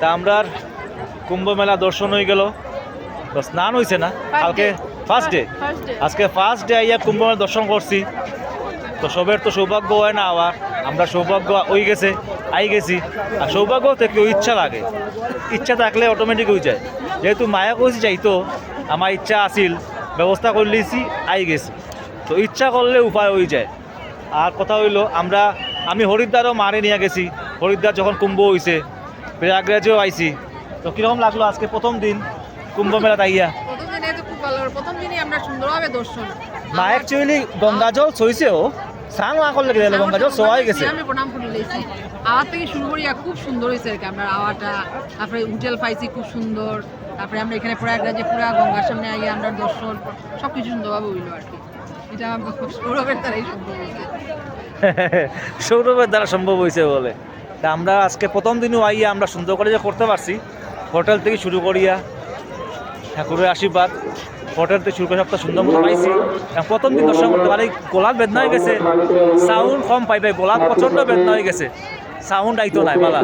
তা আমরা কুম্ভ মেলা দর্শন হয়ে গেল, তো স্নান হয়েছে না কালকে ফার্স্ট ডে, আজকে ফার্স্ট ডে আইয়া কুম্ভ মেলা দর্শন করছি। তো সবের তো সৌভাগ্য হয় না আবার, আমরা সৌভাগ্য হয়ে গেছে আই গেছি। আর সৌভাগ্য থেকে ইচ্ছা লাগে, ইচ্ছা থাকলে অটোমেটিক হয়ে যায়। যেহেতু মায়া কইছি যাইতো, আমার ইচ্ছা আসিল, ব্যবস্থা করে লিছি আই গেছি। তো ইচ্ছা করলে উপায় হয়ে যায়। আর কথা হইলো আমি হরিদ্বারও মারে নিয়ে গেছি, হরিদ্বার যখন কুম্ভ হয়েছে, প্রয়াগরাজেও আইছি। তো কীরকম লাগলো আজকে প্রথম দিন কুম্ভ মেলাতে আইয়া? প্রথম দিনে তো খুব ভালো, প্রথম দিনই আমরা সুন্দরভাবে দর্শন। মা অ্যাকচুয়ালি গঙ্গা জল সইছেও, স্নান না করলে গেলে গঙ্গা জল সবাই গেছে। আমি প্রণাম করে লইছি, আওয়ার থেকে শুরু করি খুব সুন্দর হয়েছে আর কি। আমরা আওয়াটা, তারপরে হোটেল পাইছি খুব সুন্দর, তারপরে আমরা এখানে প্রয়াগরাজে পুরা গঙ্গার সামনে আগে আমরা দর্শন সব কিছু সুন্দরভাবে হইলো আর কি। এটা সৌরভের দ্বারাই সম্ভব হয়েছে। সৌরভের দ্বারা সম্ভব হয়েছে বলে। তা আমরা আজকে প্রথম দিনও আইয়া আমরা সুন্দর করে যে করতে পারছি, হোটেল থেকে শুরু করিয়া ঠাকুরের আশীর্বাদ, হোটেল থেকে শুরু করে সবটা সুন্দর মতো পাইছি। প্রথম দিন দর্শন করতে পারি, গোলাপ বেদনা হয়ে গেছে, সাউন্ড কম পাইবে, গোলাপ প্রচণ্ড বেদনা হয়ে গেছে, সাউন্ড আইতো নাই বালা।